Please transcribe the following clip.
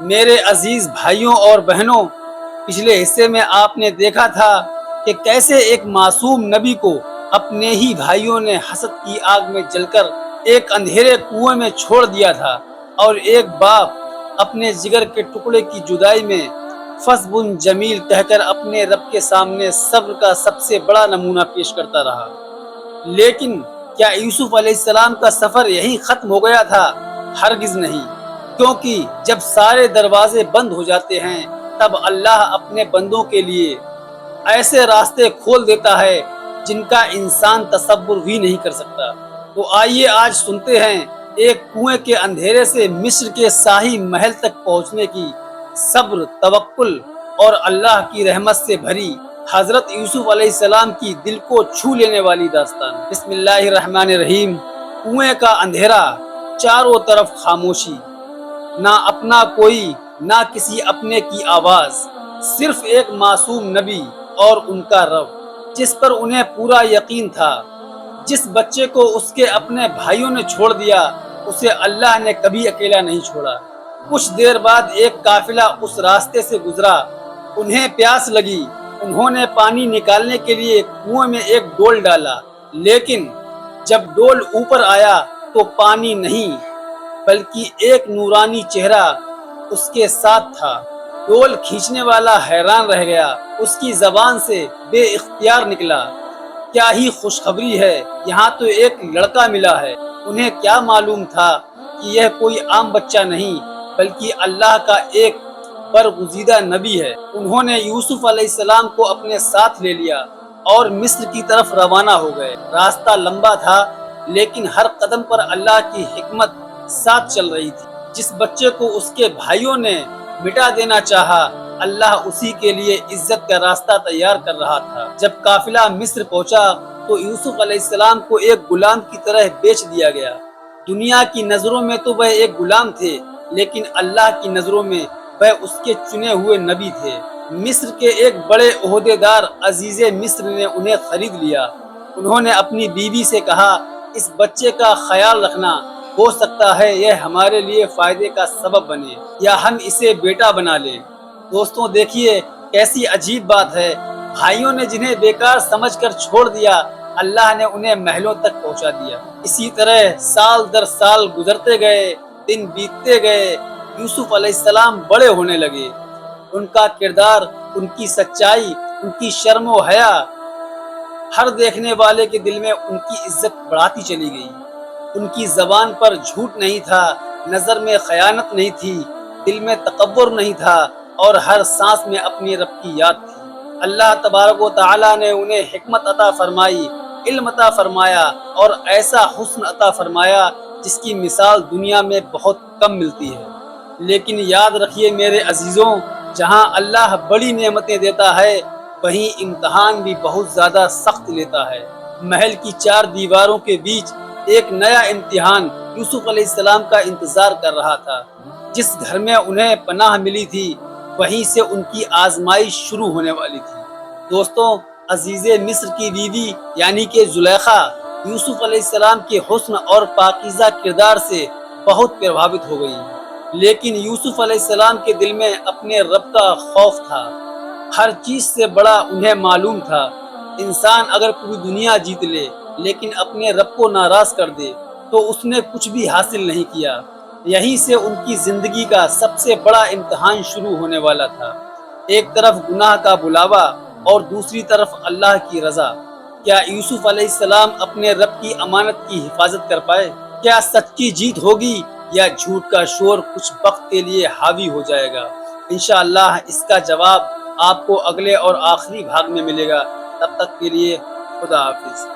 میرے عزیز بھائیوں اور بہنوں، پچھلے حصے میں آپ نے دیکھا تھا کہ کیسے ایک معصوم نبی کو اپنے ہی بھائیوں نے حسد کی آگ میں جل کر ایک اندھیرے کنویں میں چھوڑ دیا تھا، اور ایک باپ اپنے جگر کے ٹکڑے کی جدائی میں فصبٌ جمیل کہہ کر اپنے رب کے سامنے صبر کا سب سے بڑا نمونہ پیش کرتا رہا۔ لیکن کیا یوسف علیہ السلام کا سفر یہیں ختم ہو گیا تھا؟ ہرگز نہیں، کیونکہ جب سارے دروازے بند ہو جاتے ہیں تب اللہ اپنے بندوں کے لیے ایسے راستے کھول دیتا ہے جن کا انسان تصور بھی نہیں کر سکتا۔ تو آئیے آج سنتے ہیں ایک کنویں کے اندھیرے سے مصر کے شاہی محل تک پہنچنے کی صبر، توکل اور اللہ کی رحمت سے بھری حضرت یوسف علیہ السلام کی دل کو چھو لینے والی داستان۔ بسم اللہ الرحمن الرحیم۔ کنویں کا اندھیرا، چاروں طرف خاموشی، نہ اپنا کوئی، نہ کسی اپنے کی آواز، صرف ایک معصوم نبی اور ان کا رب جس پر انہیں پورا یقین تھا۔ جس بچے کو اس کے اپنے بھائیوں نے چھوڑ دیا، اسے اللہ نے کبھی اکیلا نہیں چھوڑا۔ کچھ دیر بعد ایک قافلہ اس راستے سے گزرا۔ انہیں پیاس لگی۔ انہوں نے پانی نکالنے کے لیے کنویں میں ایک ڈول ڈالا، لیکن جب ڈول اوپر آیا تو پانی نہیں بلکہ ایک نورانی چہرہ اس کے ساتھ تھا۔ ڈول کھینچنے والا حیران رہ گیا۔ اس کی زبان سے بے اختیار نکلا، کیا ہی خوشخبری ہے، یہاں تو ایک لڑکا ملا ہے۔ انہیں کیا معلوم تھا کہ یہ کوئی عام بچہ نہیں بلکہ اللہ کا ایک برگزیدہ نبی ہے۔ انہوں نے یوسف علیہ السلام کو اپنے ساتھ لے لیا اور مصر کی طرف روانہ ہو گئے۔ راستہ لمبا تھا لیکن ہر قدم پر اللہ کی حکمت ساتھ چل رہی تھی۔ جس بچے کو اس کے بھائیوں نے مٹا دینا چاہا، اللہ اسی کے لیے عزت کا راستہ تیار کر رہا تھا۔ جب قافلہ مصر پہنچا تو یوسف علیہ السلام کو ایک غلام کی طرح بیچ دیا گیا۔ دنیا کی نظروں میں تو وہ ایک غلام تھے، لیکن اللہ کی نظروں میں وہ اس کے چنے ہوئے نبی تھے۔ مصر کے ایک بڑے عہدے دار عزیز مصر نے انہیں خرید لیا۔ انہوں نے اپنی بیوی سے کہا، اس بچے کا خیال رکھنا، ہو سکتا ہے یہ ہمارے لیے فائدے کا سبب بنے یا ہم اسے بیٹا بنا لیں۔ دوستوں دیکھیے کیسی عجیب بات ہے، بھائیوں نے جنہیں بیکار سمجھ کر چھوڑ دیا، اللہ نے انہیں محلوں تک پہنچا دیا۔ اسی طرح سال در سال گزرتے گئے، دن بیتتے گئے، یوسف علیہ السلام بڑے ہونے لگے۔ ان کا کردار، ان کی سچائی، ان کی شرم و حیا ہر دیکھنے والے کے دل میں ان کی عزت بڑھاتی چلی گئی۔ ان کی زبان پر جھوٹ نہیں تھا، نظر میں خیانت نہیں تھی، دل میں تکبر نہیں تھا، اور ہر سانس میں اپنے رب کی یاد تھی۔ اللہ تبارک و تعالیٰ نے انہیں حکمت عطا فرمائی، علم عطا فرمایا اور ایسا حسن عطا فرمایا جس کی مثال دنیا میں بہت کم ملتی ہے۔ لیکن یاد رکھیے میرے عزیزوں، جہاں اللہ بڑی نعمتیں دیتا ہے وہیں امتحان بھی بہت زیادہ سخت لیتا ہے۔ محل کی چار دیواروں کے بیچ ایک نیا امتحان یوسف علیہ السلام کا انتظار کر رہا تھا۔ جس گھر میں انہیں پناہ ملی تھی وہیں سے ان کی آزمائش شروع ہونے والی تھی۔ دوستوں، عزیز مصر کی بیوی یعنی کہ زلیخا یوسف علیہ السلام کے حسن اور پاکیزہ کردار سے بہت پربھاوت ہو گئی، لیکن یوسف علیہ السلام کے دل میں اپنے رب کا خوف تھا۔ ہر چیز سے بڑا انہیں معلوم تھا، انسان اگر پوری دنیا جیت لے لیکن اپنے رب کو ناراض کر دے تو اس نے کچھ بھی حاصل نہیں کیا۔ یہیں سے ان کی زندگی کا سب سے بڑا امتحان شروع ہونے والا تھا۔ ایک طرف گناہ کا بلاوا اور دوسری طرف اللہ کی رضا۔ کیا یوسف علیہ السلام اپنے رب کی امانت کی حفاظت کر پائے؟ کیا سچ کی جیت ہوگی یا جھوٹ کا شور کچھ وقت کے لیے حاوی ہو جائے گا؟ انشاءاللہ اس کا جواب آپ کو اگلے اور آخری بھاگ میں ملے گا۔ تب تک کے لیے خدا حافظ۔